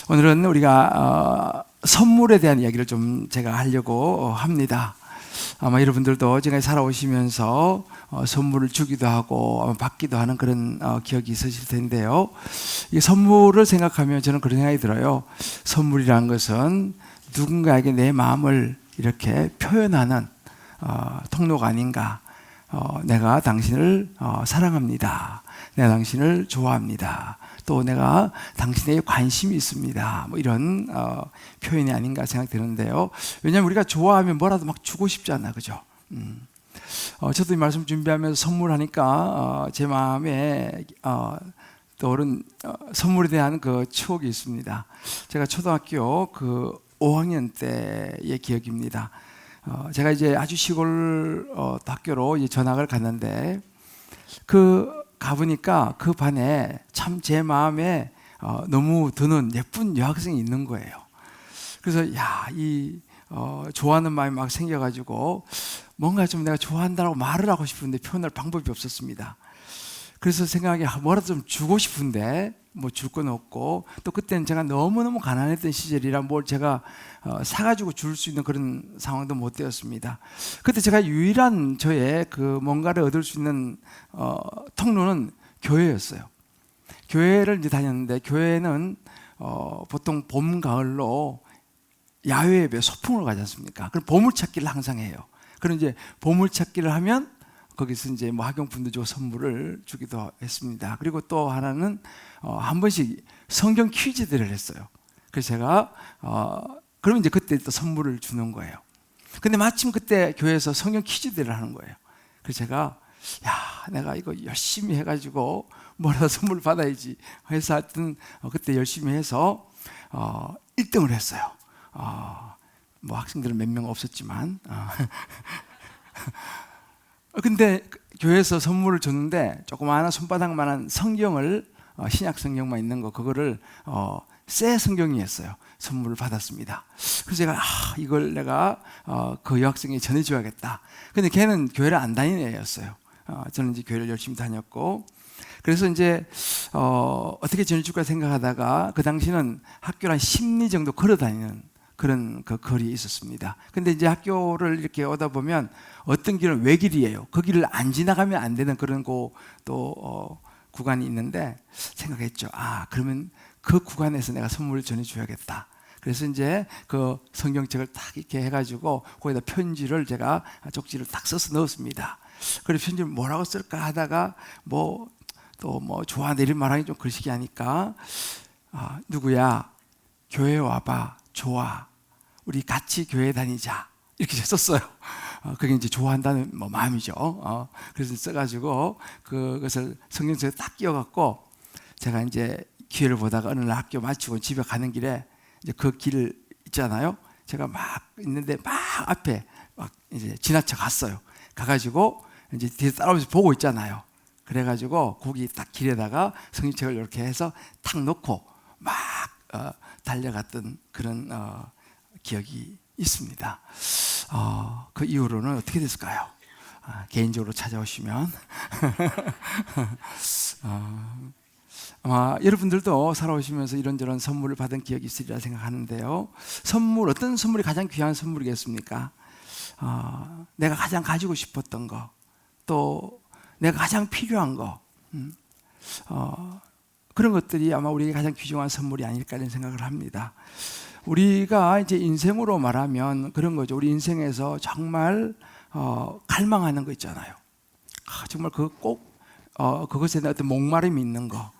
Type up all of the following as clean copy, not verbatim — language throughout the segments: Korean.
오늘은 우리가 선물에 대한 이야기를 좀 제가 하려고 합니다. 아마 여러분들도 지금까지 살아오시면서 선물을 주기도 하고 받기도 하는 그런 기억이 있으실 텐데요. 이 선물을 생각하면 저는 그런 생각이 들어요. 선물이라는 것은 누군가에게 내 마음을 이렇게 표현하는 통로가 아닌가. 내가 당신을 사랑합니다. 내가 당신을 좋아합니다. 또 내가 당신에게 관심이 있습니다. 뭐 이런 표현이 아닌가 생각되는데요. 왜냐하면 우리가 좋아하면 뭐라도 막 주고 싶잖아, 그죠? 저도 이 말씀 준비하면서 선물하니까 제 마음에 떠오른 선물에 대한 그 추억이 있습니다. 제가 초등학교 그 5학년 때의 기억입니다. 제가 이제 아주 시골 학교로 이제 전학을 갔는데 가보니까 그 반에 참 제 마음에 너무 드는 예쁜 여학생이 있는 거예요. 그래서 좋아하는 마음이 막 생겨가지고 뭔가 좀 내가 좋아한다고 말을 하고 싶은데 표현할 방법이 없었습니다. 그래서 생각에 뭐라도 좀 주고 싶은데 뭐 줄 건 없고, 또 그때는 제가 너무너무 가난했던 시절이라 뭘 제가 사가지고 줄 수 있는 그런 상황도 못 되었습니다. 그때 제가 유일한 저의 그 뭔가를 얻을 수 있는 통로는 교회였어요. 교회를 이제 다녔는데, 교회는 보통 봄, 가을로 야외 예배 소풍을 가지 않습니까? 그럼 보물찾기를 항상 해요. 그럼 이제 보물찾기를 하면 거기서 이제 뭐 학용품도 주고 선물을 주기도 했습니다. 그리고 또 하나는 한 번씩 성경 퀴즈들을 했어요. 그래서 제가 그러면 이제 그때 또 선물을 주는 거예요. 근데 마침 그때 교회에서 성경 퀴즈들을 하는 거예요. 그래서 제가 내가 이거 열심히 해가지고 뭐라도 선물 받아야지 해서 하여튼 그때 열심히 해서 1등을 했어요. 뭐 학생들은 몇 명 없었지만 근데 교회에서 선물을 줬는데 조그마한 손바닥만한 성경을 신약 성경만 있는 거, 그거를 새 성경이었어요. 선물을 받았습니다. 그래서 제가 이걸 내가 그 여학생에 전해줘야겠다. 근데 걔는 교회를 안 다니는 애였어요. 저는 이제 교회를 열심히 다녔고, 그래서 이제 어떻게 전해줄까 생각하다가 그 당시는 학교를 한 10리 정도 걸어 다니는 그런 그 거리에 있었습니다. 근데 이제 학교를 이렇게 오다 보면 어떤 길은 외길이에요. 그 길을 안 지나가면 안 되는 그런 또 구간이 있는데, 생각했죠. 그러면 그 구간에서 내가 선물을 전해줘야겠다. 그래서 이제 그 성경책을 딱 이렇게 해가지고 거기다 편지를 제가 쪽지를 딱 써서 넣었습니다. 그래서 편지를 뭐라고 쓸까 하다가 또 좋아한다 이런 말하기 좀 그러시기 하니까 누구야, 교회 와봐, 좋아, 우리 같이 교회 다니자, 이렇게 썼어요. 그게 이제 좋아한다는 마음이죠. 그래서 써가지고 그것을 성경책에 딱 끼워갖고 제가 이제 기회를 보다가 어느 날 학교 마치고 집에 가는 길에 이제 그 길 있잖아요. 제가 막 있는데 막 앞에 막 이제 지나쳐 갔어요. 가가지고 이제 뒤에 따라오면서 보고 있잖아요. 그래가지고 거기 딱 길에다가 성경책을 이렇게 해서 탁 놓고 막 달려갔던 그런 기억이 있습니다. 그 이후로는 어떻게 됐을까요? 개인적으로 찾아오시면 아마 여러분들도 살아오시면서 이런저런 선물을 받은 기억이 있으리라 생각하는데요. 어떤 선물이 가장 귀한 선물이겠습니까? 내가 가장 가지고 싶었던 거, 또 내가 가장 필요한 거, 그런 것들이 아마 우리에게 가장 귀중한 선물이 아닐까 이런 생각을 합니다. 우리가 이제 인생으로 말하면 그런 거죠. 우리 인생에서 정말 갈망하는 거 있잖아요. 정말 그것에 대한 어떤 목마름이 있는 거.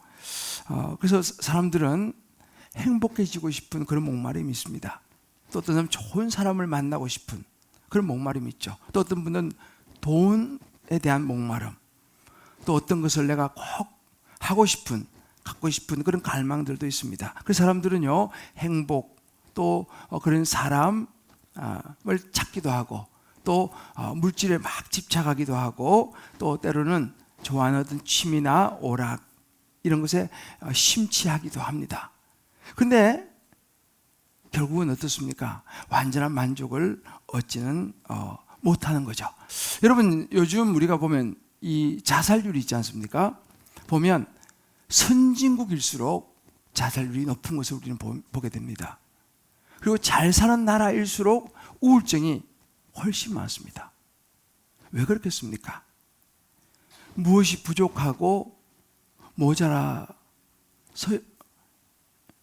그래서 사람들은 행복해지고 싶은 그런 목마름이 있습니다. 또 어떤 사람은 좋은 사람을 만나고 싶은 그런 목마름이 있죠. 또 어떤 분은 돈에 대한 목마름, 또 어떤 것을 내가 꼭 하고 싶은, 갖고 싶은 그런 갈망들도 있습니다. 그래서 사람들은요, 행복, 또 그런 사람을 찾기도 하고, 또 물질에 막 집착하기도 하고, 또 때로는 좋아하는 어떤 취미나 오락 이런 것에 심취하기도 합니다. 근데 결국은 어떻습니까? 완전한 만족을 얻지는 못하는 거죠. 여러분, 요즘 우리가 보면 이 자살률이 있지 않습니까? 보면 선진국일수록 자살률이 높은 것을 우리는 보게 됩니다. 그리고 잘 사는 나라일수록 우울증이 훨씬 많습니다. 왜 그렇겠습니까? 무엇이 부족하고 모자라서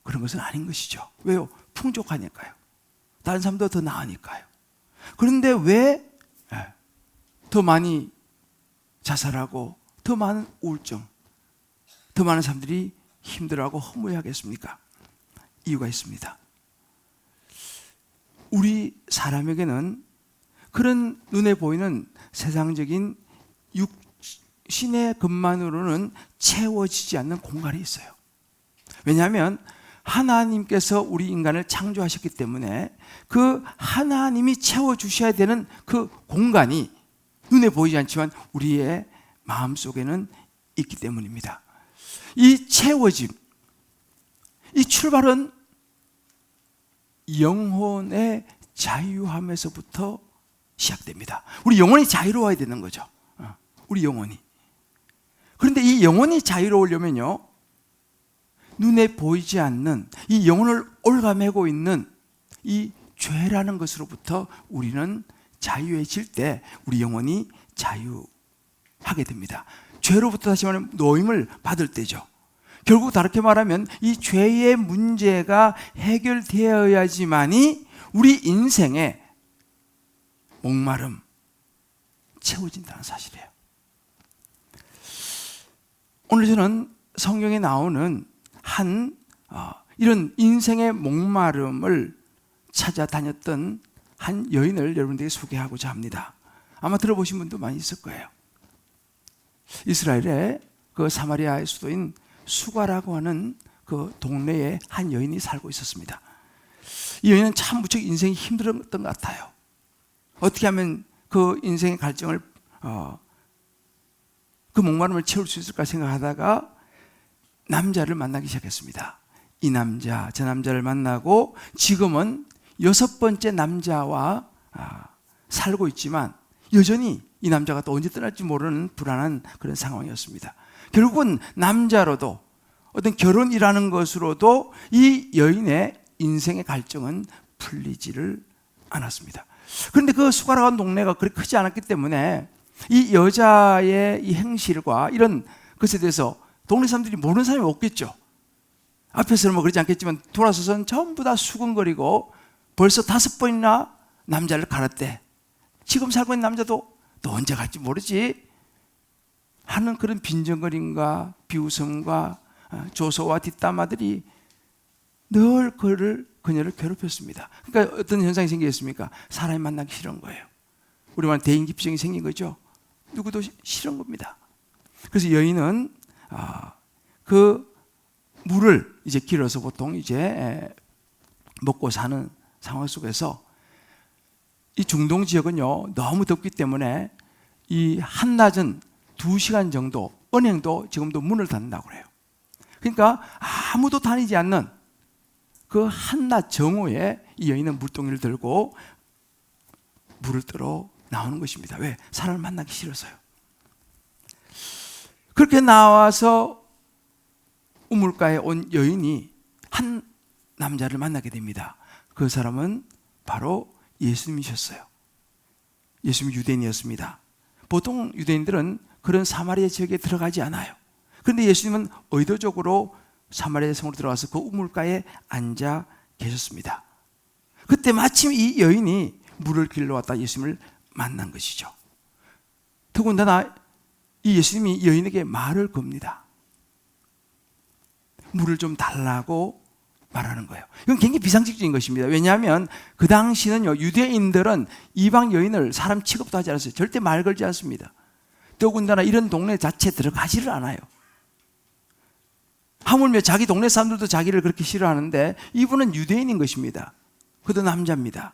그런 것은 아닌 것이죠. 왜요? 풍족하니까요. 다른 사람도 더 나으니까요. 그런데 왜 더 많이 자살하고 더 많은 우울증, 더 많은 사람들이 힘들어하고 허무해하겠습니까? 이유가 있습니다. 우리 사람에게는 그런 눈에 보이는 세상적인 육신의 것만으로는 채워지지 않는 공간이 있어요. 왜냐하면 하나님께서 우리 인간을 창조하셨기 때문에 그 하나님이 채워주셔야 되는 그 공간이 눈에 보이지 않지만 우리의 마음속에는 있기 때문입니다. 이 채워짐, 이 출발은 영혼의 자유함에서부터 시작됩니다. 우리 영혼이 자유로워야 되는 거죠. 우리 영혼이. 그런데 이 영혼이 자유로우려면요, 눈에 보이지 않는 이 영혼을 올가매고 있는 이 죄라는 것으로부터 우리는 자유해질 때 우리 영혼이 자유하게 됩니다. 죄로부터 다시 말하면 노임을 받을 때죠. 결국 다르게 말하면 이 죄의 문제가 해결되어야지만이 우리 인생의 목마름 채워진다는 사실이에요. 오늘 저는 성경에 나오는 이런 인생의 목마름을 찾아다녔던 한 여인을 여러분들에게 소개하고자 합니다. 아마 들어보신 분도 많이 있을 거예요. 이스라엘의 그 사마리아의 수도인 수가라고 하는 그 동네에 한 여인이 살고 있었습니다. 이 여인은 참 무척 인생이 힘들었던 것 같아요. 어떻게 하면 그 인생의 갈증을 그 목마름을 채울 수 있을까 생각하다가 남자를 만나기 시작했습니다. 이 남자, 저 남자를 만나고 지금은 6번째 남자와 살고 있지만 여전히 이 남자가 또 언제 떠날지 모르는 불안한 그런 상황이었습니다. 결국은 남자로도 어떤 결혼이라는 것으로도 이 여인의 인생의 갈증은 풀리지를 않았습니다. 그런데 그 수가라고 동네가 그렇게 크지 않았기 때문에 이 여자의 이 행실과 이런 것에 대해서 동네 사람들이 모르는 사람이 없겠죠. 앞에서는 뭐 그러지 않겠지만 돌아서서는 전부 다 수근거리고 벌써 5번이나 남자를 갈았대. 지금 살고 있는 남자도 너 언제 갈지 모르지 하는 그런 빈정거림과 비웃음과 조소와 뒷담화들이 늘 그녀를 괴롭혔습니다. 그러니까 어떤 현상이 생기겠습니까? 사람이 만나기 싫은 거예요. 우리말 대인기피증이 생긴 거죠. 누구도 싫은 겁니다. 그래서 여인은 그 물을 이제 길어서 보통 이제 먹고 사는 상황 속에서 이 중동 지역은요 너무 덥기 때문에 이 한낮은 2시간 정도 은행도 지금도 문을 닫는다고 그래요. 그러니까 아무도 다니지 않는 그 한낮 정오에 이 여인은 물동이를 들고 물을 뜨러 나오는 것입니다. 왜? 사람을 만나기 싫어서요. 그렇게 나와서 우물가에 온 여인이 한 남자를 만나게 됩니다. 그 사람은 바로 예수님이셨어요. 예수님은 유대인이었습니다. 보통 유대인들은 그런 사마리아 지역에 들어가지 않아요. 그런데 예수님은 의도적으로 사마리아 성으로 들어가서 그 우물가에 앉아 계셨습니다. 그때 마침 이 여인이 물을 길러 왔다 예수님을 만난 것이죠. 더군다나 이 예수님이 여인에게 말을 겁니다. 물을 좀 달라고 말하는 거예요. 이건 굉장히 비상식적인 것입니다. 왜냐하면 그 당시는요 유대인들은 이방 여인을 사람 취급도 하지 않았어요. 절대 말 걸지 않습니다. 더군다나 이런 동네 자체에 들어가지를 않아요. 하물며 자기 동네 사람들도 자기를 그렇게 싫어하는데 이분은 유대인인 것입니다. 그도 남자입니다.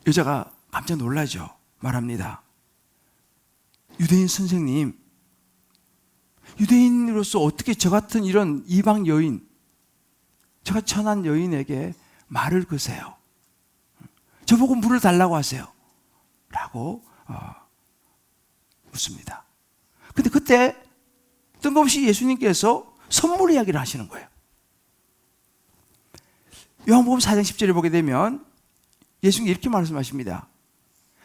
여자가 깜짝 놀라죠. 말합니다. 유대인 선생님, 유대인으로서 어떻게 저 같은 이런 이방 여인, 저같이 천한 여인에게 말을 거세요? 저보고 물을 달라고 하세요. 라고 묻습니다. 근데 그때 뜬금없이 예수님께서 선물 이야기를 하시는 거예요. 요한복음 4장 10절에 보게 되면 예수님이 이렇게 말씀하십니다.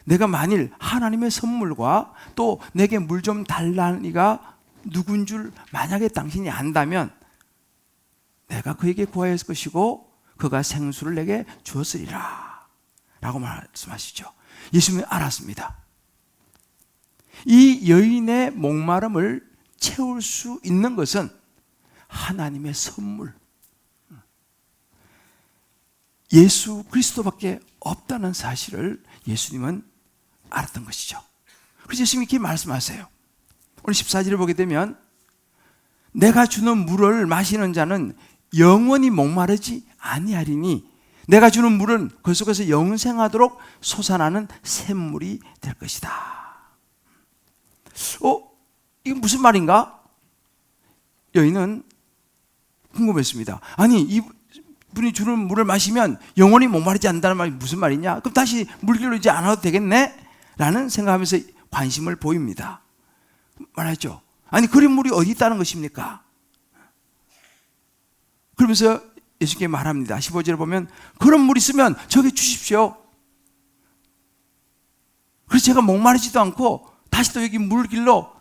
내가 만일 하나님의 선물과 또 내게 물 좀 달라니가 누군 줄 만약에 당신이 안다면 내가 그에게 구하였을 것이고 그가 생수를 내게 주었으리라 라고 말씀하시죠. 예수님은 알았습니다. 이 여인의 목마름을 채울 수 있는 것은 하나님의 선물, 예수 그리스도밖에 없다는 사실을 예수님은 알았던 것이죠. 그래서 예수님이 이렇게 말씀하세요. 오늘 14절을 보게 되면 내가 주는 물을 마시는 자는 영원히 목마르지 아니하리니 내가 주는 물은 그 속에서 영생하도록 솟아나는 샘물이 될 것이다. 이게 무슨 말인가? 여인은 궁금했습니다. 아니 이분이 주는 물을 마시면 영원히 목마르지 않는다는 말이 무슨 말이냐? 그럼 다시 물길로 이제 안 와도 되겠네? 라는 생각하면서 관심을 보입니다. 말하죠. 아니 그런 물이 어디 있다는 것입니까? 그러면서 예수님께 말합니다. 15절에 보면 그런 물 있으면 저기 주십시오. 그래서 제가 목마르지도 않고 다시 또 여기 물길로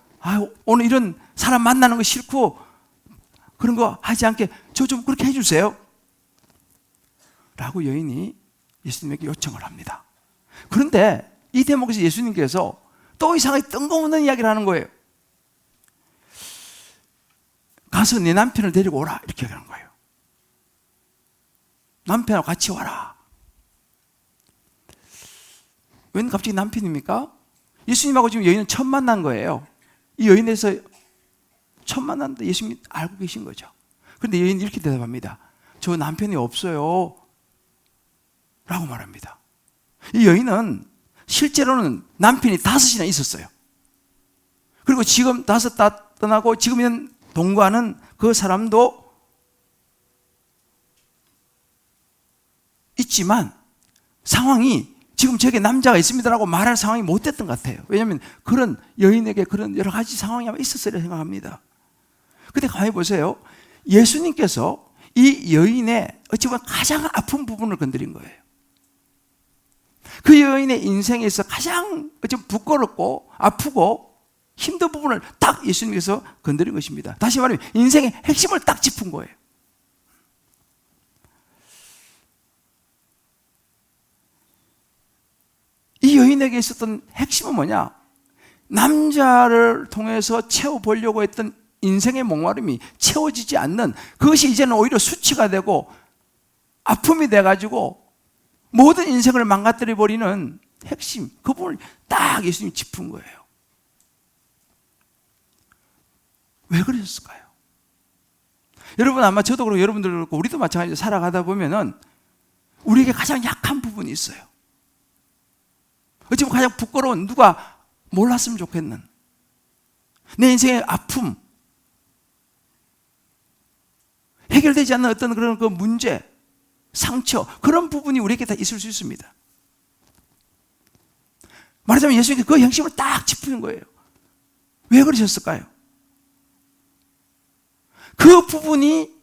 오늘 이런 사람 만나는 거 싫고 그런 거 하지 않게 저 좀 그렇게 해주세요 라고 여인이 예수님에게 요청을 합니다. 그런데 이 대목에서 예수님께서 또 이상하게 뜬금없는 이야기를 하는 거예요. 가서 내 남편을 데리고 오라 이렇게 하는 거예요. 남편하고 같이 와라. 웬 갑자기 남편입니까? 예수님하고 지금 여인은 처음 만난 거예요. 이 여인에 대해서 처음 만났는데 예수님이 알고 계신 거죠. 그런데 여인이 이렇게 대답합니다. 저 남편이 없어요 라고 말합니다. 이 여인은 실제로는 남편이 5이나 있었어요. 그리고 지금 5 다 떠나고 지금 있는 동거하는 그 사람도 있지만 상황이 지금 저게 남자가 있습니다라고 말할 상황이 못 됐던 것 같아요. 왜냐하면 그런 여인에게 그런 여러 가지 상황이 아마 있었으리라 생각합니다. 근데 가만히 보세요. 예수님께서 이 여인의 어찌 보면 가장 아픈 부분을 건드린 거예요. 그 여인의 인생에서 가장 좀 부끄럽고 아프고 힘든 부분을 딱 예수님께서 건드린 것입니다. 다시 말하면 인생의 핵심을 딱 짚은 거예요. 이 여인에게 있었던 핵심은 뭐냐? 남자를 통해서 채워보려고 했던 인생의 목마름이 채워지지 않는 그것이 이제는 오히려 수치가 되고 아픔이 돼가지고 모든 인생을 망가뜨려 버리는 핵심, 그 부분을 딱 예수님이 짚은 거예요. 왜 그러셨을까요? 여러분 아마 저도 그렇고 여러분들도 그렇고 우리도 마찬가지로 살아가다 보면은 우리에게 가장 약한 부분이 있어요. 어찌보면 가장 부끄러운, 누가 몰랐으면 좋겠는 내 인생의 아픔, 해결되지 않는 어떤 그런 그 문제, 상처, 그런 부분이 우리에게 다 있을 수 있습니다. 말하자면 예수님께서 그 핵심을 딱 짚는 거예요. 왜 그러셨을까요? 그 부분이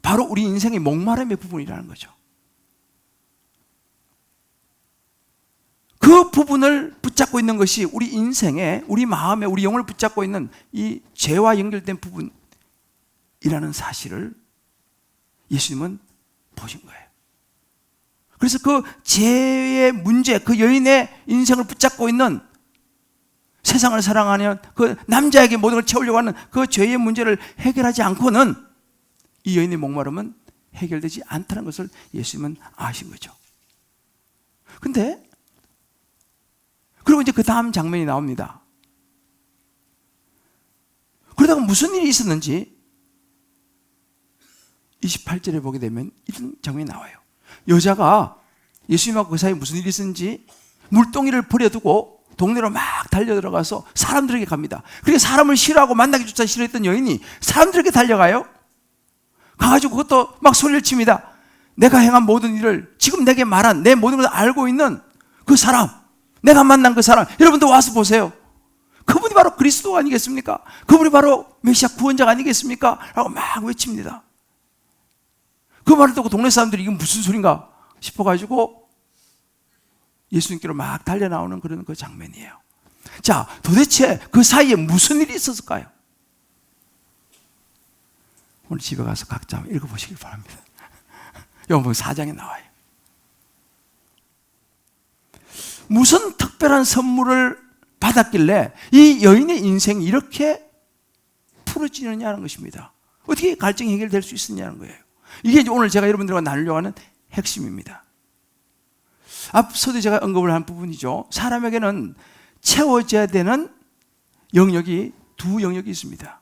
바로 우리 인생의 목마름의 부분이라는 거죠. 그 부분을 붙잡고 있는 것이 우리 인생에, 우리 마음에, 우리 영혼을 붙잡고 있는 이 죄와 연결된 부분이라는 사실을 예수님은 보신 거예요. 그래서 그 죄의 문제, 그 여인의 인생을 붙잡고 있는 세상을 사랑하는 그 남자에게 모든 걸 채우려고 하는 그 죄의 문제를 해결하지 않고는 이 여인의 목마름은 해결되지 않다는 것을 예수님은 아신 거죠. 근데 그리고 이제 그 다음 장면이 나옵니다. 그러다가 무슨 일이 있었는지 28절에 보게 되면 이런 장면이 나와요. 여자가 예수님하고 그 사이에 무슨 일이 있었는지 물동이를 버려두고 동네로 막 달려들어가서 사람들에게 갑니다. 그렇게 사람을 싫어하고 만나기조차 싫어했던 여인이 사람들에게 달려가요. 가가지고 그것도 막 소리를 칩니다. 내가 행한 모든 일을 지금 내게 말한 내 모든 걸 알고 있는 그 사람, 내가 만난 그 사람, 여러분도 와서 보세요. 그분이 그분이 바로 그리스도 아니겠습니까? 그분이 바로 메시아 구원자가 아니겠습니까? 라고 막 외칩니다. 그 말을 듣고 동네 사람들이 이게 무슨 소린가 싶어가지고 예수님께로 막 달려나오는 그런 그 장면이에요. 자, 도대체 그 사이에 무슨 일이 있었을까요? 오늘 집에 가서 각자 한번 읽어보시길 바랍니다. 요한복음 4장에 나와요. 무슨 특별한 선물을 받았길래 이 여인의 인생이 이렇게 풀어지느냐는 것입니다. 어떻게 갈증이 해결될 수 있었냐는 거예요. 이게 이제 오늘 제가 여러분들과 나누려고 하는 핵심입니다. 앞서도 제가 언급을 한 부분이죠. 사람에게는 채워져야 되는 영역이 두 영역이 있습니다.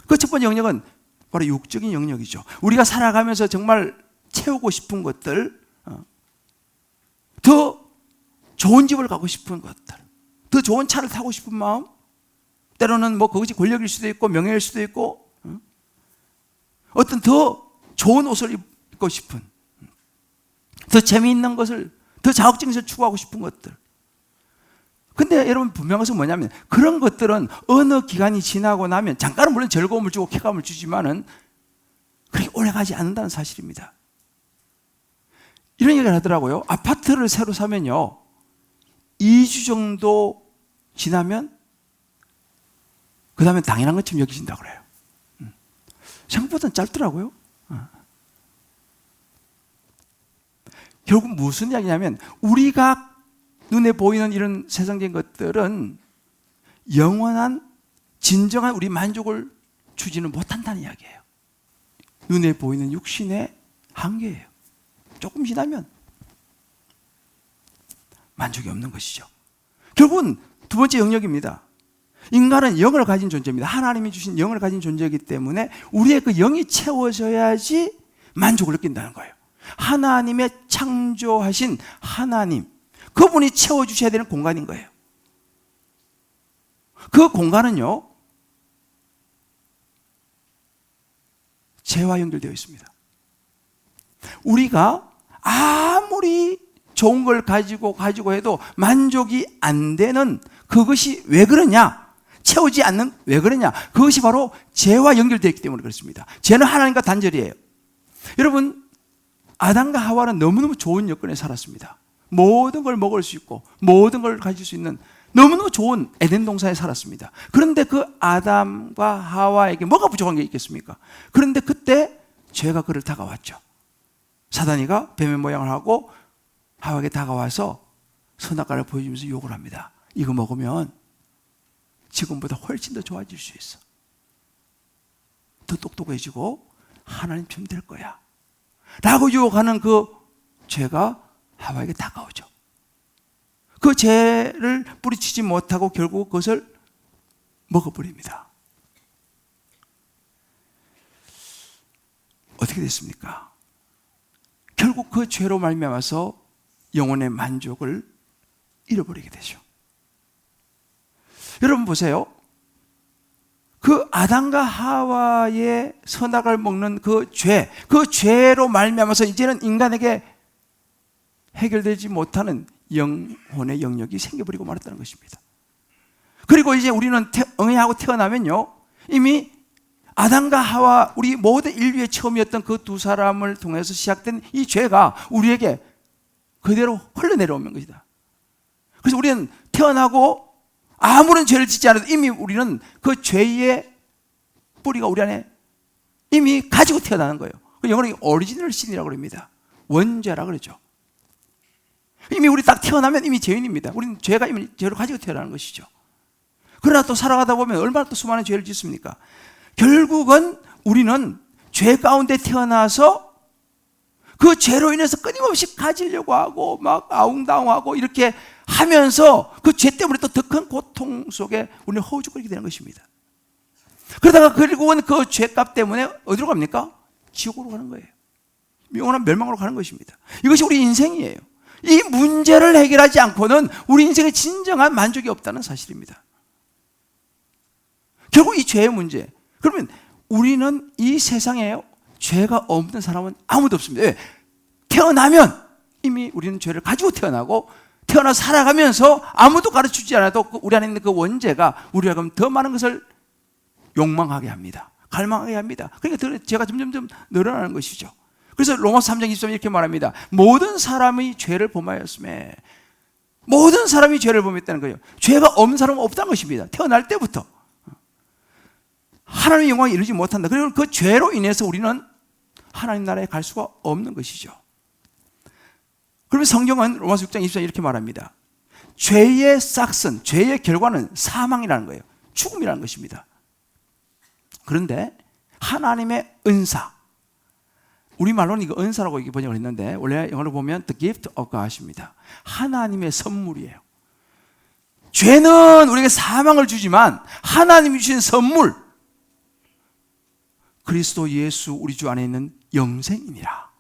그 첫 번째 영역은 바로 육적인 영역이죠. 우리가 살아가면서 정말 채우고 싶은 것들, 더 좋은 집을 가고 싶은 것들, 더 좋은 차를 타고 싶은 마음, 때로는 뭐 그것이 권력일 수도 있고 명예일 수도 있고, 어떤 더 좋은 옷을 입고 싶은, 더 재미있는 것을, 더 자극적인 것을 추구하고 싶은 것들. 근데 여러분 분명한 것은 뭐냐면 그런 것들은 어느 기간이 지나고 나면 잠깐은 물론 즐거움을 주고 쾌감을 주지만은 그렇게 오래가지 않는다는 사실입니다. 이런 얘기를 하더라고요. 아파트를 새로 사면요 2주 정도 지나면 그 다음에 당연한 것처럼 여기진다고 그래요. 생각보다는 짧더라고요. 결국 무슨 이야기냐면 우리가 눈에 보이는 이런 세상적인 것들은 영원한 진정한 우리 만족을 주지는 못한다는 이야기예요. 눈에 보이는 육신의 한계예요. 조금 지나면 만족이 없는 것이죠. 결국은 두 번째 영역입니다. 인간은 영을 가진 존재입니다. 하나님이 주신 영을 가진 존재이기 때문에 우리의 그 영이 채워져야지 만족을 느낀다는 거예요. 하나님의 창조하신 하나님, 그분이 채워주셔야 되는 공간인 거예요. 그 공간은요 죄와 연결되어 있습니다. 우리가 아무리 좋은 걸 가지고 해도 만족이 안 되는 그것이 왜 그러냐? 채우지 않는 왜 그러냐? 그것이 바로 죄와 연결되어 있기 때문에 그렇습니다. 죄는 하나님과 단절이에요. 여러분, 아담과 하와는 너무너무 좋은 여건에 살았습니다. 모든 걸 먹을 수 있고 모든 걸 가질 수 있는 너무너무 좋은 에덴 동산에 살았습니다. 그런데 그 아담과 하와에게 뭐가 부족한 게 있겠습니까? 그런데 그때 죄가 그를 다가왔죠. 사단이가 뱀의 모양을 하고 하와에게 다가와서 선악과를 보여주면서 욕을 합니다. 이거 먹으면 지금보다 훨씬 더 좋아질 수 있어. 더 똑똑해지고 하나님처럼 될 거야. 라고 유혹하는 그 죄가 하와에게 다가오죠. 그 죄를 뿌리치지 못하고 결국 그것을 먹어버립니다. 어떻게 됐습니까? 결국 그 죄로 말미암아서 영혼의 만족을 잃어버리게 되죠. 여러분 보세요. 그 아담과 하와의 선악을 먹는 그 죄로 말미암아서 이제는 인간에게 해결되지 못하는 영혼의 영역이 생겨버리고 말았다는 것입니다. 그리고 이제 우리는 응애하고 태어나면요 이미 아담과 하와, 우리 모든 인류의 처음이었던 그 두 사람을 통해서 시작된 이 죄가 우리에게 그대로 흘러내려오는 것이다. 그래서 우리는 태어나고 아무런 죄를 짓지 않아도 이미 우리는 그 죄의 뿌리가 우리 안에 이미 가지고 태어나는 거예요. 영어로 오리지널 신이라고 합니다. 원죄라고 그러죠. 이미 우리 딱 태어나면 이미 죄인입니다. 우리는 죄가 이미 죄를 가지고 태어나는 것이죠. 그러나 또 살아가다 보면 얼마나 또 수많은 죄를 짓습니까? 결국은 우리는 죄 가운데 태어나서 그 죄로 인해서 끊임없이 가지려고 하고 막 아웅다웅하고 이렇게 하면서 그 죄 때문에 또 더 큰 고통 속에 우리는 허우적거리게 되는 것입니다. 그러다가 결국은 그 죄값 때문에 어디로 갑니까? 지옥으로 가는 거예요. 영원한 멸망으로 가는 것입니다. 이것이 우리 인생이에요. 이 문제를 해결하지 않고는 우리 인생에 진정한 만족이 없다는 사실입니다. 결국 이 죄의 문제. 그러면 우리는 이 세상에 죄가 없는 사람은 아무도 없습니다. 왜? 태어나면 이미 우리는 죄를 가지고 태어나고 태어나 살아가면서 아무도 가르쳐주지 않아도 우리 안에 있는 그 원죄가 우리가 더 많은 것을 욕망하게 합니다. 갈망하게 합니다. 그러니까 죄가 점점 늘어나는 것이죠. 그래서 로마서 3장 23절 이렇게 말합니다. 모든 사람이 죄를 범하였음에, 모든 사람이 죄를 범했다는 거예요. 죄가 없는 사람은 없다는 것입니다. 태어날 때부터 하나님의 영광에 이르지 못한다. 그리고 그 죄로 인해서 우리는 하나님 나라에 갈 수가 없는 것이죠. 그러면 성경은 로마서 6장 24절 이렇게 말합니다. 죄의 싹슨, 죄의 결과는 사망이라는 거예요. 죽음이라는 것입니다. 그런데 하나님의 은사, 우리말로는 이거 은사라고 번역을 했는데 원래 영어로 보면 the gift of God입니다. 하나님의 선물이에요. 죄는 우리에게 사망을 주지만 하나님이 주신 선물, 그리스도 예수 우리 주 안에 있는 영생이니라.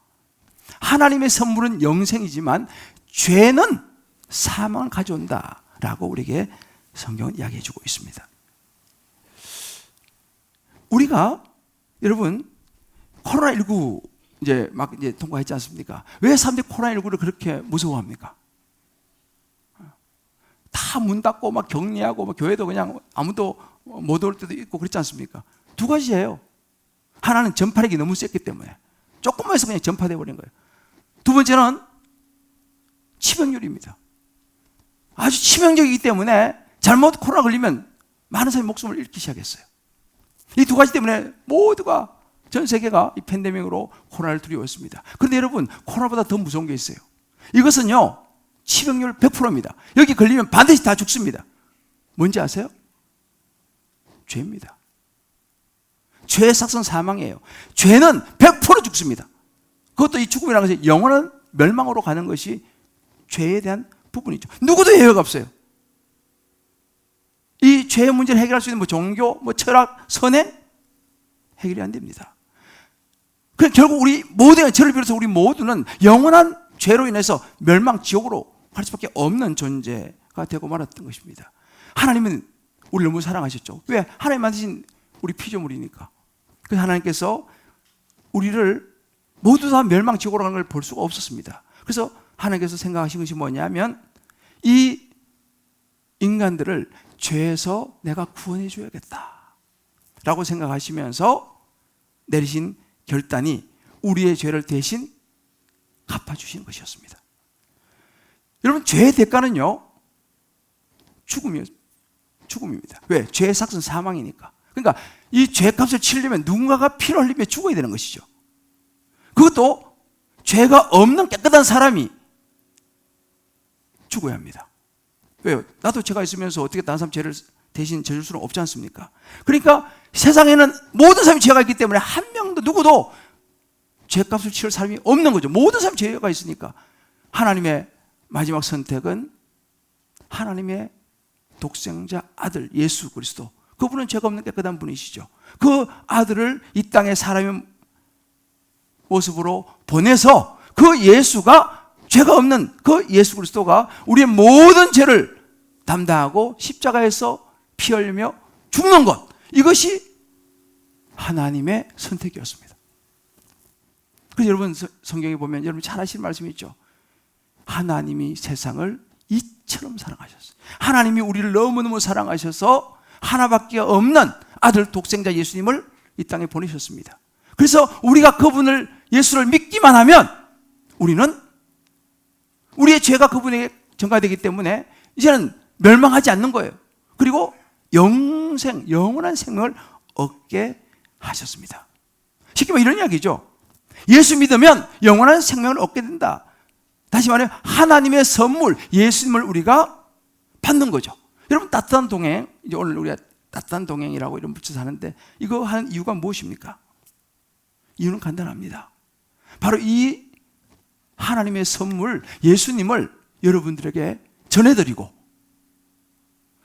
하나님의 선물은 영생이지만 죄는 사망을 가져온다라고 우리에게 성경은 이야기해 주고 있습니다. 우리가 여러분 코로나19 이제 통과했지 않습니까? 왜 사람들이 코로나19를 그렇게 무서워합니까? 다 문 닫고 막 격리하고 막 교회도 그냥 아무도 못 올 때도 있고 그렇지 않습니까? 두 가지예요. 하나는 전파력이 너무 셌기 때문에 조금만 해서 그냥 전파돼 버린 거예요. 두 번째는 치명률입니다. 아주 치명적이기 때문에 잘못 코로나 걸리면 많은 사람이 목숨을 잃기 시작했어요. 이 두 가지 때문에 모두가 전 세계가 이 팬데믹으로 코로나를 두려워했습니다. 그런데 여러분, 코로나보다 더 무서운 게 있어요. 이것은요, 치명률 100%입니다. 여기 걸리면 반드시 다 죽습니다. 뭔지 아세요? 죄입니다. 죄의 삭선 사망이에요. 죄는 100% 죽습니다. 그것도 이 죽음이라는 것이 영원한 멸망으로 가는 것이 죄에 대한 부분이죠. 누구도 예외가 없어요. 이 죄의 문제를 해결할 수 있는 종교, 철학, 선행 해결이 안 됩니다. 그래서 결국 우리 모두가, 저를 비롯해서 우리 모두는 영원한 죄로 인해서 멸망 지옥으로 갈 수밖에 없는 존재가 되고 말았던 것입니다. 하나님은 우리를 너무 사랑하셨죠. 왜? 하나님 만드신 우리 피조물이니까. 그래서 하나님께서 우리를 모두 다 멸망 지옥으로 가는 걸 볼 수가 없었습니다. 그래서 하나님께서 생각하신 것이 뭐냐면 이 인간들을 죄에서 내가 구원해 줘야겠다 라고 생각하시면서 내리신 결단이 우리의 죄를 대신 갚아주시는 것이었습니다. 여러분, 죄의 대가는요, 죽음입니다. 왜? 죄의 삭은 사망이니까. 그러니까 이 죄값을 치려면 누군가가 피를 흘리며 죽어야 되는 것이죠. 그것도 죄가 없는 깨끗한 사람이 죽어야 합니다. 왜요? 나도 죄가 있으면서 어떻게 다른 사람 죄를 대신 져줄 수는 없지 않습니까? 그러니까 세상에는 모든 사람이 죄가 있기 때문에 한 명도 누구도 죄값을 치를 사람이 없는 거죠. 모든 사람이 죄가 있으니까. 하나님의 마지막 선택은 하나님의 독생자 아들 예수 그리스도, 그분은 죄가 없는 깨끗한 분이시죠. 그 아들을 이 땅에 사람의 모습으로 보내서 그 예수가, 죄가 없는 그 예수 그리스도가 우리의 모든 죄를 담당하고 십자가에서 피 흘리며 죽는 것, 이것이 하나님의 선택이었습니다. 그래서 여러분 성경에 보면 여러분 잘 아시는 말씀이 있죠. 하나님이 세상을 이처럼 사랑하셨어요. 하나님이 우리를 너무너무 사랑하셔서 하나밖에 없는 아들 독생자 예수님을 이 땅에 보내셨습니다. 그래서 우리가 그분을, 예수를 믿기만 하면 우리는 우리의 죄가 그분에게 전가되기 때문에 이제는 멸망하지 않는 거예요. 그리고 영원한 생명을 얻게 하셨습니다. 쉽게 말하면 이런 이야기죠. 예수 믿으면 영원한 생명을 얻게 된다. 다시 말해 하나님의 선물, 예수님을 우리가 받는 거죠. 여러분, 따뜻한 동행, 이제 오늘 우리가 따뜻한 동행이라고 이름 붙여서 하는데 이거 하는 이유가 무엇입니까? 이유는 간단합니다. 바로 이 하나님의 선물, 예수님을 여러분들에게 전해드리고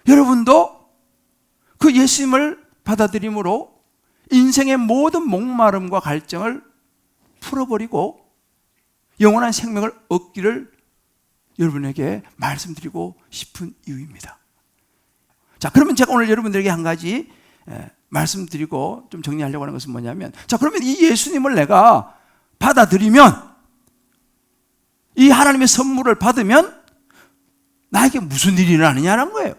여러분도 그 예수님을 받아들임으로 인생의 모든 목마름과 갈증을 풀어버리고 영원한 생명을 얻기를 여러분에게 말씀드리고 싶은 이유입니다. 자, 그러면 제가 오늘 여러분들에게 한 가지 말씀드리고 좀 정리하려고 하는 것은 뭐냐면, 자, 그러면 이 예수님을 내가 받아들이면, 이 하나님의 선물을 받으면 나에게 무슨 일이 일어나느냐는 거예요.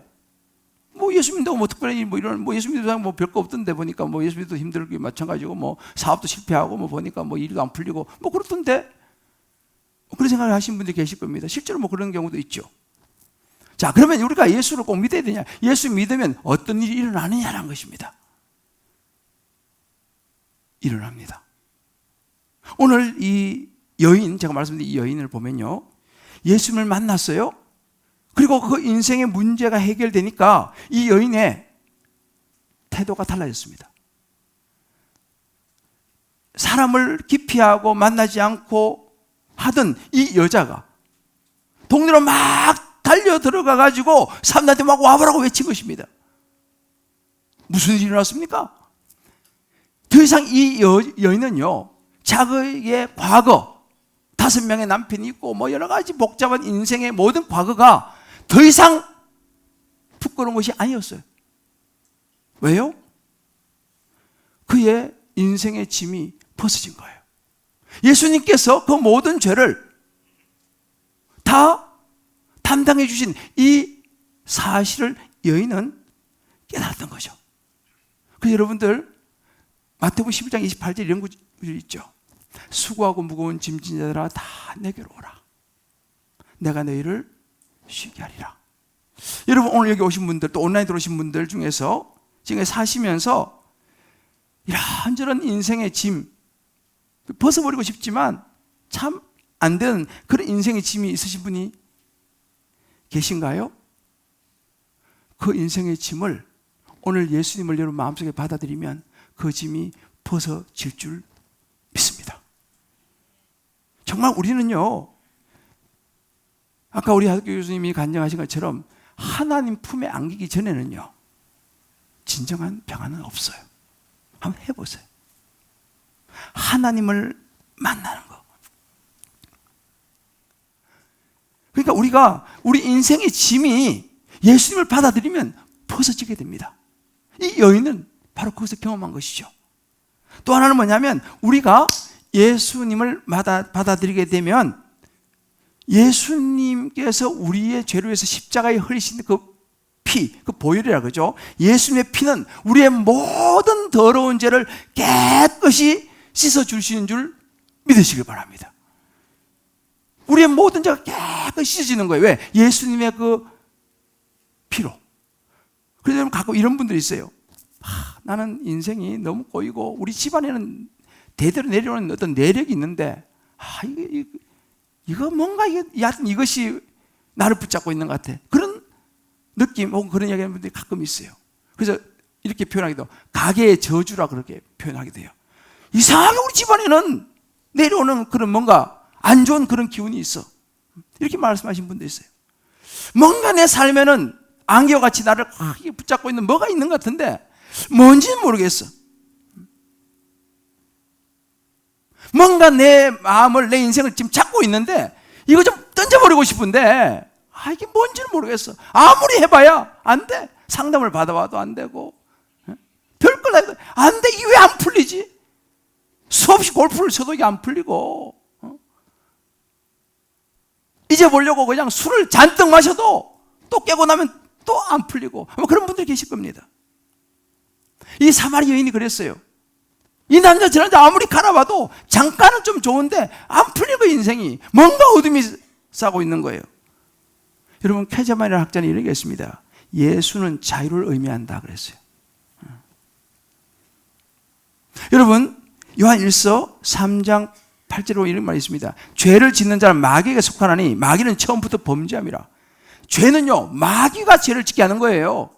뭐 예수 믿는다고 뭐 특별히 뭐 이런 뭐 예수 믿는 사람 뭐 별거 없던데 보니까 뭐 예수 믿어도 힘들게 마찬가지고 뭐 사업도 실패하고 뭐 보니까 뭐 일도 안 풀리고 뭐 그렇던데 그런 생각을 하시는 분들이 계실 겁니다. 실제로 뭐 그런 경우도 있죠. 자, 그러면 우리가 예수를 꼭 믿어야 되냐? 예수 믿으면 어떤 일이 일어나느냐는 것입니다. 일어납니다. 오늘 이 여인, 제가 말씀드린 이 여인을 보면요, 예수님을 만났어요. 그리고 그 인생의 문제가 해결되니까 이 여인의 태도가 달라졌습니다. 사람을 기피하고 만나지 않고 하던 이 여자가 동네로 막 달려 들어가 가지고 사람들한테 막 와보라고 외친 것입니다. 무슨 일이 일어났습니까? 더 이상 이 여인은요, 자기의 과거, 5명의 남편이 있고 뭐 여러 가지 복잡한 인생의 모든 과거가 더 이상 부끄러운 것이 아니었어요. 왜요? 그의 인생의 짐이 벗어진 거예요. 예수님께서 그 모든 죄를 다 담당해 주신 이 사실을 여인은 깨달았던 거죠. 그래서 여러분들 마태복음 11장 28절 이런 구절 있죠. 수고하고 무거운 짐진 자들아 다 내게로 오라. 내가 너희를 쉬게 하리라. 여러분 오늘 여기 오신 분들 또 온라인 들어오신 분들 중에서 지금 사시면서 이런저런 인생의 짐 벗어버리고 싶지만 참 안 되는 그런 인생의 짐이 있으신 분이 계신가요? 그 인생의 짐을 오늘 예수님을 여러분 마음속에 받아들이면 그 짐이 벗어질 줄 믿습니다. 정말 우리는요, 아까 우리 하덕교 교수님이 간증하신 것처럼 하나님 품에 안기기 전에는요, 진정한 평안은 없어요. 한번 해보세요. 하나님을 만나는 거. 그러니까 우리가 우리 인생의 짐이 예수님을 받아들이면 벗어지게 됩니다. 이 여인은 바로 그것을 경험한 것이죠. 또 하나는 뭐냐면 우리가 예수님을 받아들이게 되면 예수님께서 우리의 죄를 위해서 십자가에 흘리신 그 피, 그 보혈이라 그러죠. 예수님의 피는 우리의 모든 더러운 죄를 깨끗이 씻어주시는 줄 믿으시길 바랍니다. 우리의 모든 죄가 깨끗이 씻어지는 거예요. 왜? 예수님의 그 피로. 그래서 여러분 가끔 이런 분들이 있어요. 나는 인생이 너무 꼬이고 우리 집안에는 대대로 내려오는 어떤 내력이 있는데 이거 뭔가 이것이 나를 붙잡고 있는 것 같아. 그런 느낌 혹은 그런 이야기하는 분들이 가끔 있어요. 그래서 이렇게 표현하기도 가계의 저주라 그렇게 표현하게 돼요. 이상하게 우리 집안에는 내려오는 그런 뭔가 안 좋은 그런 기운이 있어. 이렇게 말씀하신 분도 있어요. 뭔가 내 삶에는 안개와 같이 나를 붙잡고 있는 뭐가 있는 것 같은데 뭔지는 모르겠어. 뭔가 내 마음을, 내 인생을 지금 잡고 있는데 이거 좀 던져버리고 싶은데 이게 뭔지는 모르겠어. 아무리 해봐야 안 돼. 상담을 받아봐도 안 되고 별걸 해도 안 돼. 이게 왜 안 풀리지? 수없이 골프를 쳐도 이게 안 풀리고 잊어보려고 그냥 술을 잔뜩 마셔도 또 깨고 나면 또 안 풀리고 그런 분들이 계실 겁니다. 이 사마리 여인이 그랬어요. 이 남자 저 남자 아무리 갈아봐도 잠깐은 좀 좋은데 안 풀리고 인생이 뭔가 어둠이 싸고 있는 거예요. 여러분 캐자만이라는 학자는 이렇게 했습니다. 예수는 자유를 의미한다 그랬어요. 여러분 요한 1서 3장 8절로 이런 말이 있습니다. 죄를 짓는 자는 마귀에게 속하나니 마귀는 처음부터 범죄함이라. 죄는요 마귀가 죄를 짓게 하는 거예요.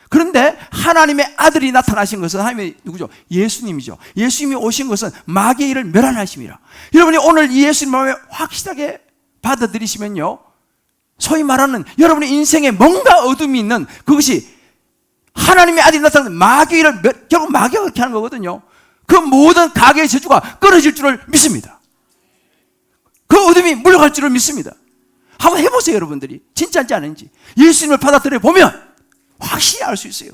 그런데 하나님의 아들이 나타나신 것은 하나님의 누구죠? 예수님이죠. 예수님이 오신 것은 마귀의 일을 멸하심이라. 여러분이 오늘 이 예수님 마음에 확실하게 받아들이시면요, 소위 말하는 여러분의 인생에 뭔가 어둠이 있는 그것이 하나님의 아들이 나타나는 마귀의 일을 결국 마귀가 그렇게 하는 거거든요. 그 모든 가게의 저주가 끊어질 줄을 믿습니다. 그 어둠이 물러갈 줄을 믿습니다. 한번 해보세요 여러분들이. 진짜인지 아닌지. 예수님을 받아들여 보면 확실히 알 수 있어요.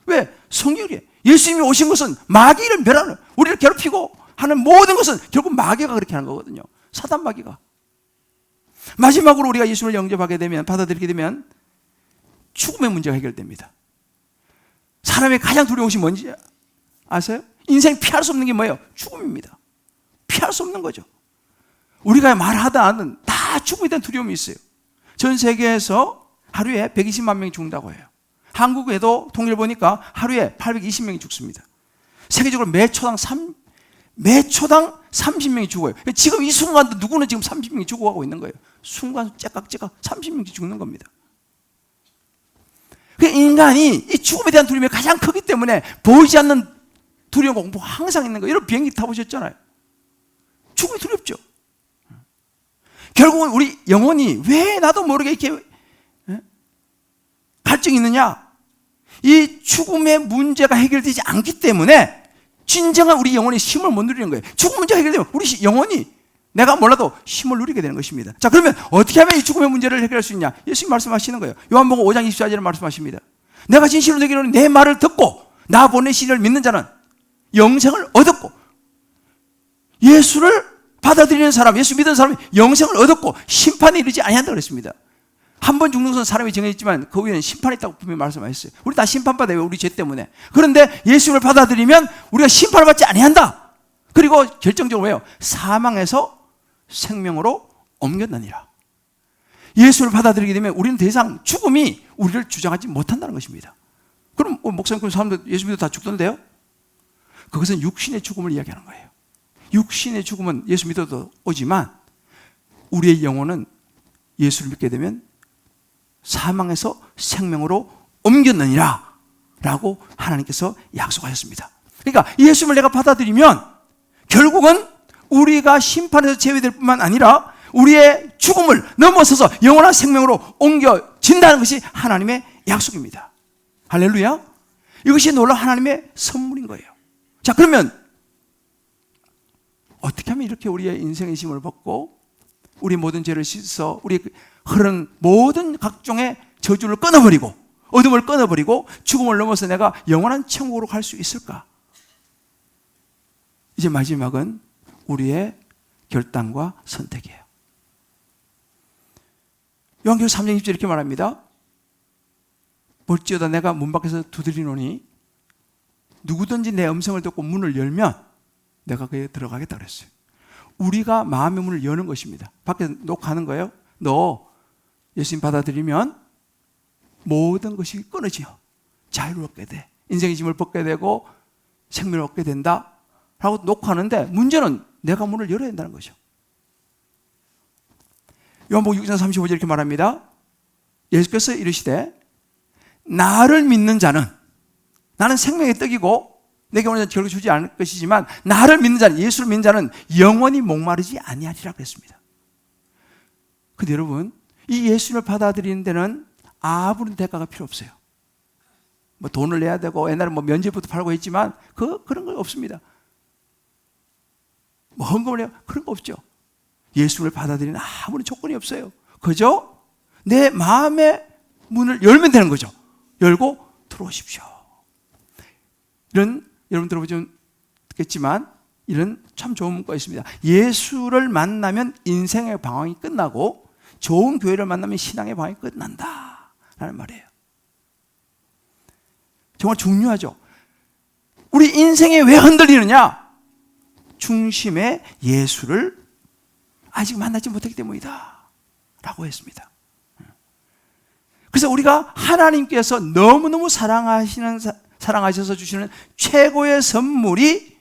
왜? 성경에 예수님이 오신 것은 마귀를 멸하는, 우리를 괴롭히고 하는 모든 것은 결국 마귀가 그렇게 하는 거거든요. 사단 마귀가. 마지막으로 우리가 예수를 영접하게 되면, 받아들이게 되면 죽음의 문제가 해결됩니다. 사람의 가장 두려운 것이 뭔지 아세요? 인생 피할 수 없는 게 뭐예요? 죽음입니다. 피할 수 없는 거죠. 우리가 말하다 하는 다 죽음에 대한 두려움이 있어요. 전 세계에서 하루에 120만 명이 죽는다고 해요. 한국에도 통계를 보니까 하루에 820명이 죽습니다. 세계적으로 매 초당 30명이 죽어요. 지금 이 순간도 누구는 지금 30명이 죽어가고 있는 거예요. 순간 째깍째깍 30명이 죽는 겁니다. 인간이 이 죽음에 대한 두려움이 가장 크기 때문에 보이지 않는 두려움 공포가 항상 있는 거예요. 여러분 비행기 타보셨잖아요. 죽음이 두렵죠. 결국은 우리 영혼이 왜 나도 모르게 이렇게 갈증이 있느냐? 이 죽음의 문제가 해결되지 않기 때문에 진정한 우리 영혼이 쉼을 못 누리는 거예요. 죽음 문제가 해결되면 우리 영혼이 내가 몰라도 쉼을 누리게 되는 것입니다. 자, 그러면 어떻게 하면 이 죽음의 문제를 해결할 수 있냐? 예수님 말씀하시는 거예요. 요한복음 5장 24절에 말씀하십니다. 내가 진실로 되기로는 내 말을 듣고 나 보내신 이를 믿는 자는 영생을 얻었고, 예수를 받아들이는 사람, 예수 믿는 사람이 영생을 얻었고 심판에 이르지 아니한다 그랬습니다. 한 번 죽는 것은 사람이 정해졌지만 그 위에는 심판이 있다고 분명히 말씀하셨어요. 우리 다 심판받아요. 우리 죄 때문에. 그런데 예수를 받아들이면 우리가 심판을 받지 아니한다. 그리고 결정적으로 왜요? 사망에서 생명으로 옮겼느니라. 예수를 받아들이게 되면 우리는 더 이상 죽음이 우리를 주장하지 못한다는 것입니다. 그럼 목사님, 그 사람들 예수 믿어 다 죽던데요? 그것은 육신의 죽음을 이야기하는 거예요. 육신의 죽음은 예수 믿어도 오지만 우리의 영혼은 예수를 믿게 되면 사망에서 생명으로 옮겼느니라 라고 하나님께서 약속하셨습니다. 그러니까 예수를 내가 받아들이면 결국은 우리가 심판에서 제외될 뿐만 아니라 우리의 죽음을 넘어서서 영원한 생명으로 옮겨진다는 것이 하나님의 약속입니다. 할렐루야. 이것이 놀라운 하나님의 선물인 거예요. 자, 그러면 어떻게 하면 이렇게 우리의 인생의 짐을 벗고 우리 모든 죄를 씻어 우리 흐르는 모든 각종의 저주를 끊어버리고 어둠을 끊어버리고 죽음을 넘어서 내가 영원한 천국으로 갈 수 있을까? 이제 마지막은 우리의 결단과 선택이에요. 요한계시록 3장 20절 이렇게 말합니다. 볼지어다 내가 문 밖에서 두드리노니 누구든지 내 음성을 듣고 문을 열면 내가 그에 들어가겠다 그랬어요. 우리가 마음의 문을 여는 것입니다. 밖에 녹화하는 거예요. 너 예수님 받아들이면 모든 것이 끊어지요. 자유를 얻게 돼. 인생의 짐을 벗게 되고 생명을 얻게 된다 라고 녹화하는데 문제는 내가 문을 열어야 된다는 거죠. 요한복음 6장 35절 이렇게 말합니다. 예수께서 이르시되 나를 믿는 자는, 나는 생명의 떡이고 내게 오는 자는 결국 주지 않을 것이지만 나를 믿는 자는, 예수를 믿는 자는 영원히 목마르지 아니하리라 그랬습니다. 근데 여러분, 이 예수를 받아들이는 데는 아무런 대가가 필요 없어요. 뭐 돈을 내야 되고 옛날에 뭐 면제부도 팔고 했지만 그런 거 없습니다. 뭐 헌금을 해요? 그런 거 없죠. 예수를 받아들이는 아무런 조건이 없어요. 그저 내 마음의 문을 열면 되는 거죠. 열고 들어오십시오. 이런, 여러분 들어보셨겠지만 이런 참 좋은 문구가 있습니다. 예수를 만나면 인생의 방황이 끝나고 좋은 교회를 만나면 신앙의 방황이 끝난다 라는 말이에요. 정말 중요하죠. 우리 인생이 왜 흔들리느냐? 중심의 예수를 아직 만나지 못했기 때문이다 라고 했습니다. 그래서 우리가 하나님께서 너무너무 사랑하셔서 주시는 최고의 선물이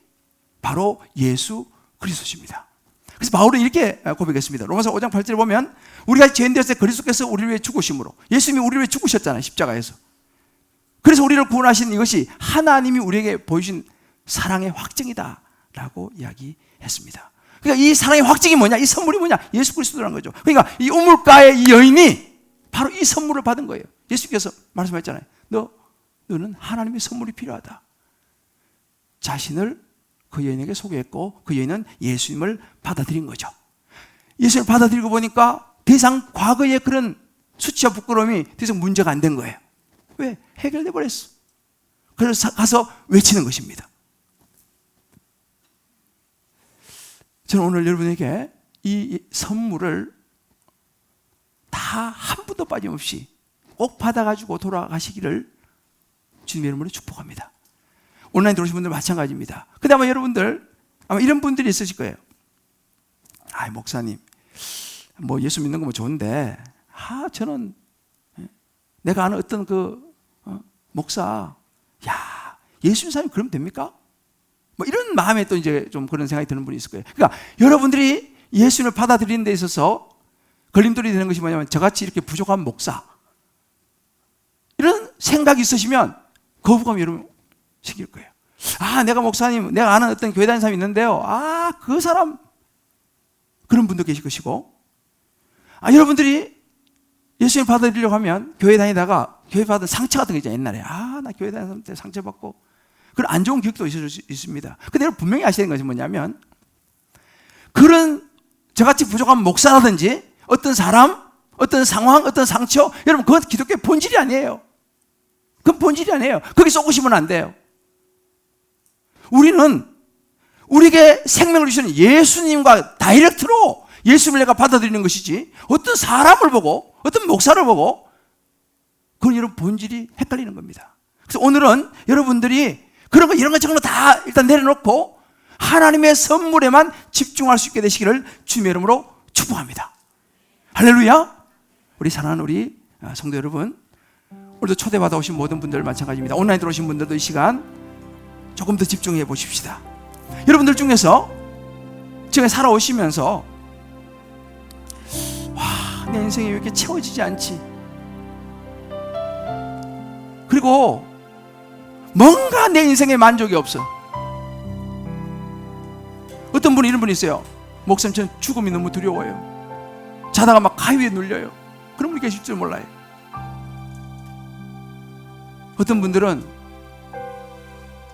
바로 예수 그리스도십니다. 그래서 바울은 이렇게 고백했습니다. 로마서 5장 8절에 보면 우리가 죄인 되었을 때 그리스도께서 우리를 위해 죽으심으로, 예수님이 우리를 위해 죽으셨잖아요. 십자가에서. 그래서 우리를 구원하신 이것이 하나님이 우리에게 보여주신 사랑의 확증이다 라고 이야기했습니다. 그러니까 이 사랑의 확증이 뭐냐? 이 선물이 뭐냐? 예수 그리스도라는 거죠. 그러니까 이 우물가의 이 여인이 바로 이 선물을 받은 거예요. 예수께서 말씀하셨잖아요. 너는 하나님의 선물이 필요하다. 자신을 그 여인에게 소개했고 그 여인은 예수님을 받아들인 거죠. 예수를 받아들이고 보니까 더 이상 과거의 그런 수치와 부끄러움이 더 이상 문제가 안 된 거예요. 왜? 해결돼 버렸어. 그래서 가서 외치는 것입니다. 저는 오늘 여러분에게 이 선물을 다 한 분도 빠짐없이 꼭 받아가지고 돌아가시기를 주님의 이름으로 축복합니다. 온라인 들어오신 분들 마찬가지입니다. 근데 아마 여러분들 아마 이런 분들이 있으실 거예요. 아, 목사님, 뭐 예수 믿는 거 뭐 좋은데, 저는 내가 아는 어떤 목사, 예수 믿는 사람이 그러면 됩니까? 뭐 이런 마음에 또 이제 좀 그런 생각이 드는 분이 있을 거예요. 그러니까 여러분들이 예수님을 받아들이는 데 있어서 걸림돌이 되는 것이 뭐냐면 저같이 이렇게 부족한 목사, 이런 생각이 있으시면 거부감이 여러분 생길 거예요. 내가 목사님, 내가 아는 어떤 교회 다니는 사람이 있는데요. 그 사람, 그런 분도 계실 것이고, 여러분들이 예수님 받아들이려고 하면 교회 다니다가 교회 받은 상처 같은 거 있잖아요. 옛날에 나 교회 다니는 때 상처받고 그런 안 좋은 기억도 있을 수 있습니다. 근데 여러분 분명히 아셔야 되는 것이 뭐냐면, 그런 저같이 부족한 목사라든지 어떤 사람, 어떤 상황, 어떤 상처, 여러분 그건 기독교의 본질이 아니에요. 그건 본질이 아니에요. 거기 쏘고시면 안 돼요. 우리는 우리에게 생명을 주시는 예수님과 다이렉트로 예수님을 내가 받아들이는 것이지, 어떤 사람을 보고 어떤 목사를 보고 그건 여러분 본질이 헷갈리는 겁니다. 그래서 오늘은 여러분들이 그런 거 이런 거 저런 거 다 일단 내려놓고 하나님의 선물에만 집중할 수 있게 되시기를 주님의 이름으로 축복합니다. 할렐루야. 우리 사랑하는 우리 성도 여러분, 오늘도 초대받아 오신 모든 분들 마찬가지입니다. 온라인 들어오신 분들도 이 시간 조금 더 집중해 보십시다. 여러분들 중에서 지금 살아오시면서 내 인생이 왜 이렇게 채워지지 않지? 그리고 뭔가 내 인생에 만족이 없어. 어떤 분이 이런 분이 있어요. 목사님, 저는 죽음이 너무 두려워요. 자다가 막 가위에 눌려요. 그런 분이 계실 줄 몰라요. 어떤 분들은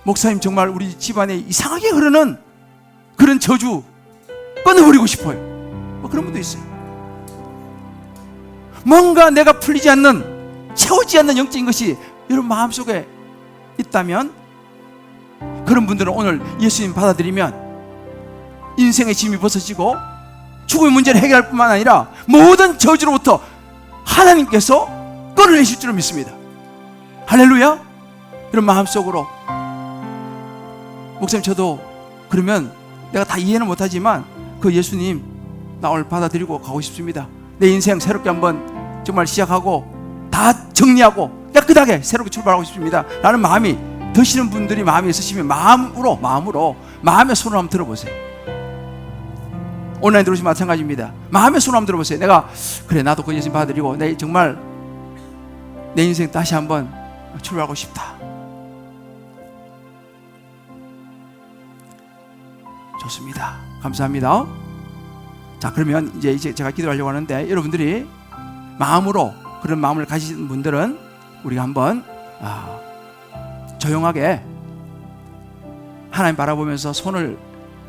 목사님, 정말 우리 집안에 이상하게 흐르는 그런 저주 끊어버리고 싶어요. 뭐 그런 분도 있어요. 뭔가 내가 풀리지 않는, 채우지 않는 영적인 것이 여러분 마음속에 있다면, 그런 분들은 오늘 예수님 받아들이면 인생의 짐이 벗어지고 죽음의 문제를 해결할 뿐만 아니라 모든 저주로부터 하나님께서 끊어내실 줄을 믿습니다. 할렐루야. 이런 마음속으로, 목사님, 저도 그러면 내가 다 이해는 못하지만 그 예수님 나 오늘 받아들이고 가고 싶습니다. 내 인생 새롭게 한번 정말 시작하고 다 정리하고 깨끗하게 새롭게 출발하고 싶습니다 라는 마음이 드시는 분들이 마음에 있으시면 마음의 손을 한번 들어보세요. 온라인 들어오시면 마찬가지입니다. 마음의 손을 한번 들어보세요. 내가 그래, 나도 그 예수님 받아들이고 내 정말 내 인생 다시 한번 출발하고 싶다. 좋습니다. 감사합니다. 자, 그러면 이제 제가 기도하려고 하는데, 여러분들이 마음으로 그런 마음을 가지신 분들은 우리가 한번 조용하게 하나님 바라보면서 손을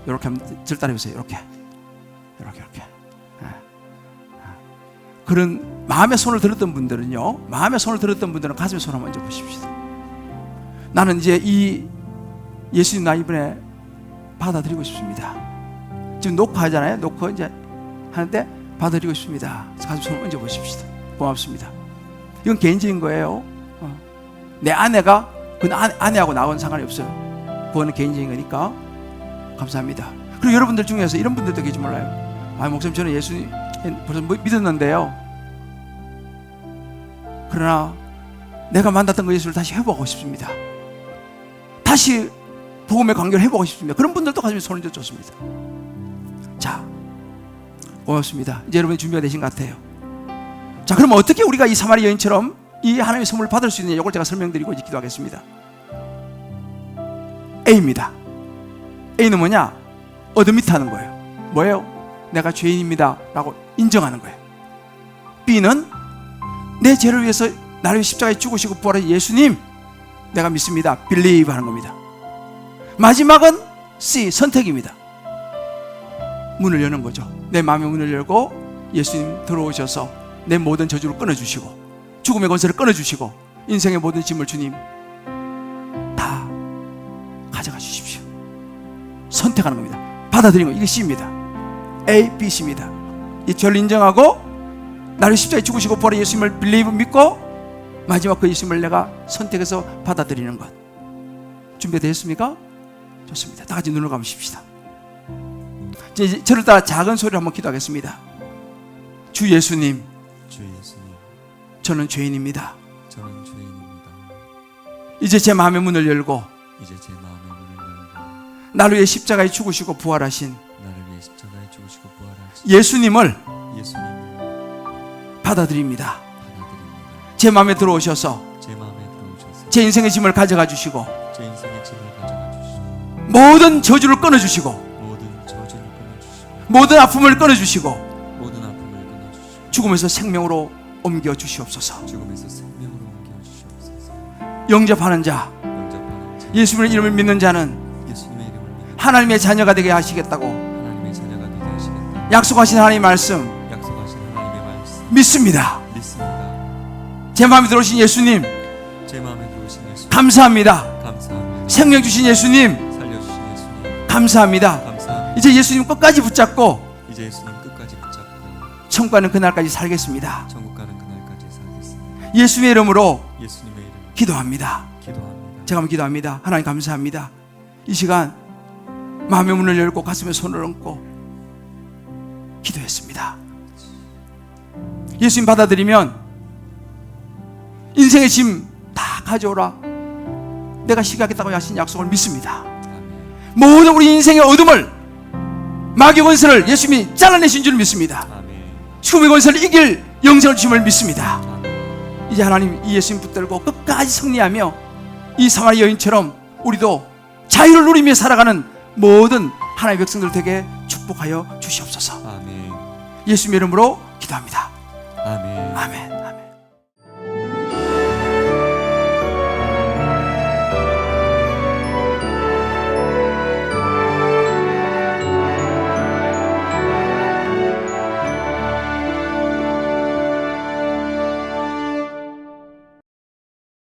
이렇게 한번 들다려 보세요. 이렇게. 그런 마음의 손을 들었던 분들은요, 가슴에 손을 한번 얹어 보십시오. 나는 이제 이 예수님 나 이번에 받아들이고 싶습니다. 지금 녹화하잖아요. 녹화 이제 하는데 받아들이고 싶습니다. 가슴 손을 얹어 보십시오. 고맙습니다. 이건 개인적인 거예요. 내 아내가 그 아내하고 나하고는 상관이 없어요. 그거는 개인적인 거니까. 감사합니다. 그리고 여러분들 중에서 이런 분들도 계시 몰라요. 목사님, 저는 예수님 벌써 믿었는데요, 그러나 내가 만났던 그 예수를 다시 회복하고 싶습니다. 다시 복음의 관계를 회복하고 싶습니다. 그런 분들도 가슴에 손을 얹어 줬습니다. 자, 고맙습니다. 이제 여러분이 준비가 되신 것 같아요. 자, 그럼 어떻게 우리가 이 사마리 여인처럼 이 하나님의 선물을 받을 수 있느냐, 이걸 제가 설명드리고 이제 기도하겠습니다. A입니다. A는 뭐냐? 어드밋하는 거예요. 뭐예요? 내가 죄인입니다 라고 인정하는 거예요. B는 내 죄를 위해서 나를 위해 십자가에 죽으시고 부활하신 예수님 내가 믿습니다. Believe 하는 겁니다. 마지막은 C, 선택입니다. 문을 여는 거죠. 내 마음의 문을 열고 예수님 들어오셔서 내 모든 저주를 끊어주시고 죽음의 권세를 끊어주시고 인생의 모든 짐을 주님 다 가져가 주십시오. 선택하는 겁니다. 받아들이는 거, 이게 C입니다. A, B, C입니다. 이 죄를 인정하고 나를 십자가에 죽으시고 부활의 예수님을 빌리브 믿고 마지막 그 예수님을 내가 선택해서 받아들이는 것. 준비되셨습니까? 좋습니다. 다 같이 눈을 감으십시다. 이제 저를 따라 작은 소리로 한번 기도하겠습니다. 주 예수님, 저는 죄인입니다. 이제 제 마음의 문을 열고 나를 위해 십자가에 죽으시고 부활하신 예수님을 받아들입니다. 제 마음에 들어오셔서 제 인생의 짐을 가져가 주시고 모든 저주를 끊어주시고 모든 아픔을 끊어주시고 죽음에서 생명으로 옮겨 주시옵소서. 영접하는 자, 예수님의 이름을 믿는 자는 하나님의 자녀가 되게 하시겠다고 약속하신 하나님의 말씀 믿습니다. 제 마음에 들어오신 예수님 감사합니다. 생명 주신 예수님 감사합니다. 이제 예수님 끝까지 붙잡고 천국 가는 그날까지 살겠습니다. 예수님의 이름으로 기도합니다. 제가 한번 기도합니다. 하나님 감사합니다. 이 시간 마음의 문을 열고 가슴에 손을 얹고 기도했습니다. 예수님 받아들이면 인생의 짐 다 가져오라 내가 시기하겠다고 하신 약속을 믿습니다. 모든 우리 인생의 어둠을 마귀의 권세를 예수님이 잘라내신 줄 믿습니다. 죽음의 권세를 이길 영생을 주심을 믿습니다. 이제 하나님 이 예수님 붙들고 끝까지 승리하며 이 사마리 여인처럼 우리도 자유를 누리며 살아가는 모든 하나님의 백성들 되게 축복하여 주시옵소서. 예수님의 이름으로 기도합니다. 아멘. 아멘.